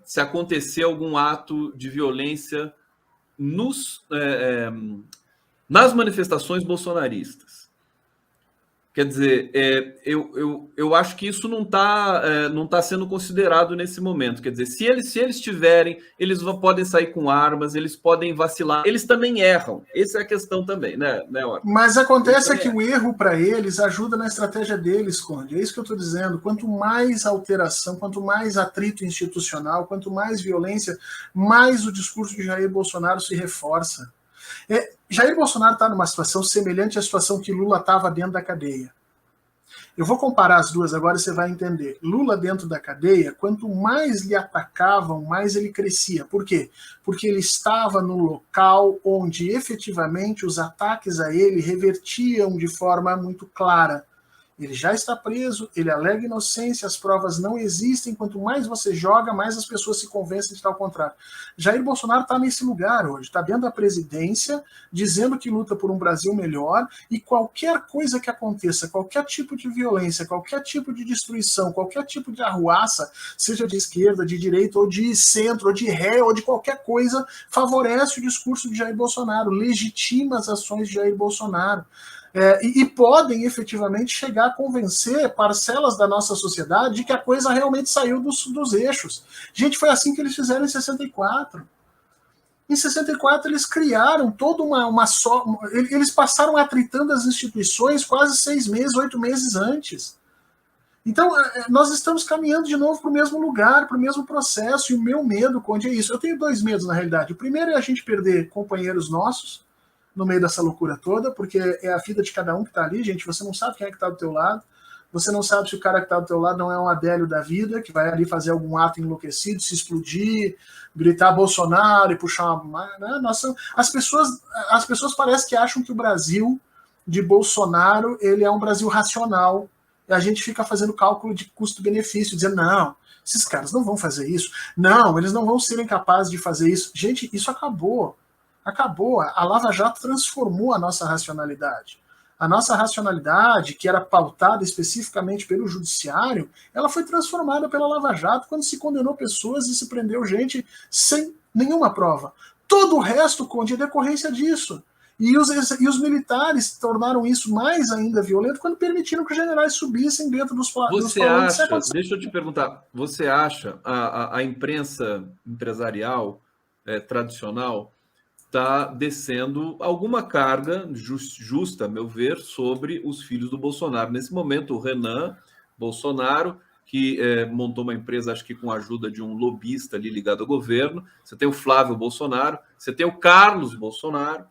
se acontecer algum ato de violência nas manifestações bolsonaristas. Quer dizer, eu acho que isso não tá sendo considerado nesse momento. Quer dizer, se eles tiverem, eles podem sair com armas, eles podem vacilar, eles também erram. Essa é a questão também, né Horta? Mas acontece que o erro para eles ajuda na estratégia deles, Conde. É isso que eu estou dizendo. Quanto mais alteração, quanto mais atrito institucional, quanto mais violência, mais o discurso de Jair Bolsonaro se reforça. Jair Bolsonaro está numa situação semelhante à situação que Lula estava dentro da cadeia. Eu vou comparar as duas agora e você vai entender. Lula dentro da cadeia, quanto mais lhe atacavam, mais ele crescia. Por quê? Porque ele estava no local onde efetivamente os ataques a ele revertiam de forma muito clara. Ele já está preso, ele alega inocência, as provas não existem, quanto mais você joga, mais as pessoas se convencem de tal contrário. Jair Bolsonaro está nesse lugar hoje, está dentro da presidência, dizendo que luta por um Brasil melhor, e qualquer coisa que aconteça, qualquer tipo de violência, qualquer tipo de destruição, qualquer tipo de arruaça, seja de esquerda, de direita, ou de centro, ou de ré, ou de qualquer coisa, favorece o discurso de Jair Bolsonaro, legitima as ações de Jair Bolsonaro. E podem efetivamente chegar a convencer parcelas da nossa sociedade de que a coisa realmente saiu dos eixos. Gente, foi assim que eles fizeram em 64. Em 64 eles criaram toda eles passaram atritando as instituições quase 6 meses, 8 meses antes. Então, nós estamos caminhando de novo para o mesmo lugar, para o mesmo processo, e o meu medo, Conde, é isso. Eu tenho 2 medos, na realidade. O primeiro é a gente perder companheiros nossos, no meio dessa loucura toda, porque é a vida de cada um que está ali, gente. Você não sabe quem é que está do teu lado, você não sabe se o cara que está do teu lado não é um Adélio da vida, que vai ali fazer algum ato enlouquecido, se explodir, gritar Bolsonaro e puxar uma... Né? As pessoas parecem que acham que o Brasil de Bolsonaro ele é um Brasil racional, e a gente fica fazendo cálculo de custo-benefício, dizendo, não, esses caras não vão fazer isso, não, eles não vão serem capazes de fazer isso. Gente, isso acabou. Acabou. A Lava Jato transformou a nossa racionalidade. A nossa racionalidade, que era pautada especificamente pelo judiciário, ela foi transformada pela Lava Jato quando se condenou pessoas e se prendeu gente sem nenhuma prova. Todo o resto, Conde, é decorrência disso. E os militares tornaram isso mais ainda violento quando permitiram que os generais subissem dentro dos palanques. Você acha, deixa eu te perguntar, você acha a imprensa empresarial tradicional está descendo alguma carga justa, a meu ver, sobre os filhos do Bolsonaro? Nesse momento, o Renan Bolsonaro, que montou uma empresa, acho que com a ajuda de um lobista ali ligado ao governo, você tem o Flávio Bolsonaro, você tem o Carlos Bolsonaro.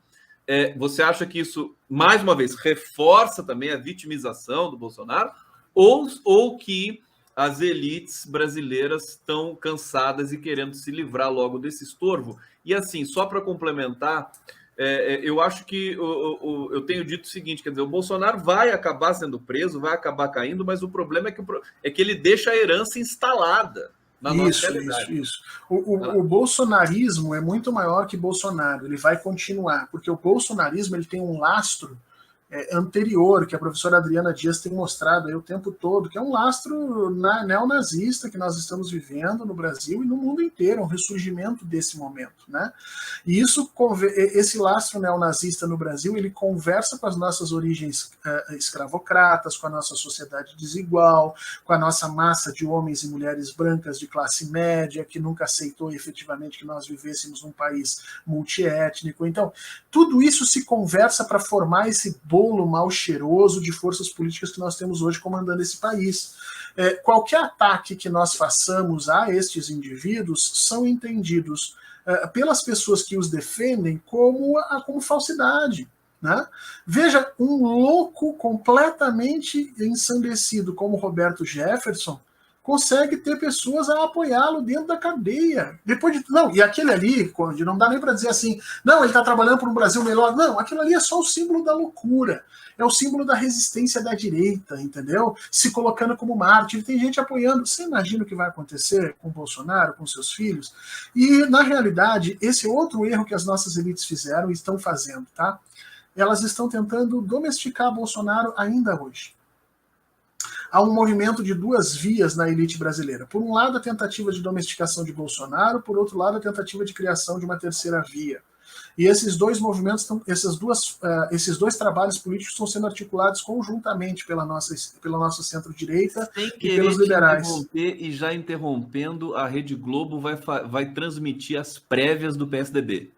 Você acha que isso, mais uma vez, reforça também a vitimização do Bolsonaro? Ou que as elites brasileiras estão cansadas e querendo se livrar logo desse estorvo? E assim, só para complementar, eu acho que eu tenho dito o seguinte, quer dizer, o Bolsonaro vai acabar sendo preso, vai acabar caindo, mas o problema é que ele deixa a herança instalada na nossa realidade. Isso. O bolsonarismo é muito maior que Bolsonaro, ele vai continuar, porque o bolsonarismo ele tem um lastro anterior, que a professora Adriana Dias tem mostrado aí o tempo todo, que é um lastro neonazista que nós estamos vivendo no Brasil e no mundo inteiro, um ressurgimento desse momento, né? E esse lastro neonazista no Brasil, ele conversa com as nossas origens escravocratas, com a nossa sociedade desigual, com a nossa massa de homens e mulheres brancas de classe média, que nunca aceitou efetivamente que nós vivêssemos num país multiétnico. Então, tudo isso se conversa para formar esse bolo mal cheiroso de forças políticas que nós temos hoje comandando esse país. Qualquer ataque que nós façamos a estes indivíduos são entendidos pelas pessoas que os defendem como falsidade. Né? Veja, um louco completamente ensandecido como Roberto Jefferson consegue ter pessoas a apoiá-lo dentro da cadeia. E aquele ali, Conde, não dá nem para dizer assim, não, ele está trabalhando por um Brasil melhor. Não, aquilo ali é só o símbolo da loucura. É o símbolo da resistência da direita, entendeu? Se colocando como mártir. Tem gente apoiando. Você imagina o que vai acontecer com o Bolsonaro, com seus filhos? E, na realidade, esse é outro erro que as nossas elites fizeram e estão fazendo, tá? Elas estão tentando domesticar Bolsonaro ainda hoje. há um movimento de duas vias na elite brasileira. Por um lado, a tentativa de domesticação de Bolsonaro, por outro lado, a tentativa de criação de uma terceira via. E esses dois movimentos, esses dois trabalhos políticos estão sendo articulados conjuntamente pela nossa centro-direita e pelos liberais. E já interrompendo, a Rede Globo vai transmitir as prévias do PSDB.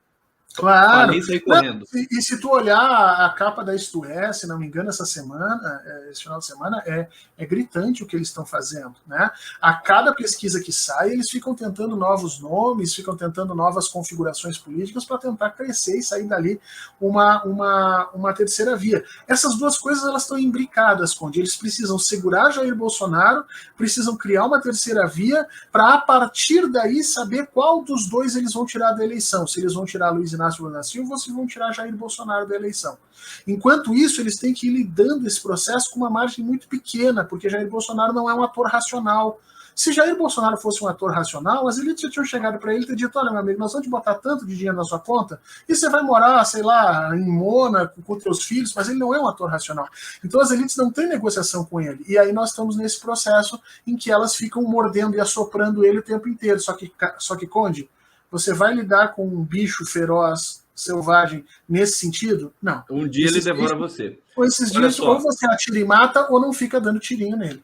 Claro. Correndo. E se tu olhar a capa da Isto É, se não me engano, esse final de semana, é gritante o que eles estão fazendo, né? A cada pesquisa que sai, eles ficam tentando novos nomes, ficam tentando novas configurações políticas para tentar crescer e sair dali uma terceira via. Essas duas coisas, elas estão imbricadas, Conde. Eles precisam segurar Jair Bolsonaro, precisam criar uma terceira via para, a partir daí, saber qual dos dois eles vão tirar da eleição. Se eles vão tirar Luiz Inácio Lula da Silva, ou se vão tirar Jair Bolsonaro da eleição. Enquanto isso, eles têm que ir lidando esse processo com uma margem muito pequena, porque Jair Bolsonaro não é um ator racional. Se Jair Bolsonaro fosse um ator racional, as elites já tinham chegado para ele e ter dito: olha, meu amigo, nós vamos te botar tanto de dinheiro na sua conta e você vai morar, sei lá, em Mônaco com teus filhos, mas ele não é um ator racional. Então as elites não têm negociação com ele. E aí nós estamos nesse processo em que elas ficam mordendo e assoprando ele o tempo inteiro. Só que Conde, você vai lidar com um bicho feroz, selvagem, nesse sentido? Não. Um dia ele devora você. Ou esses dias, ou você atira e mata, ou não fica dando tirinho nele.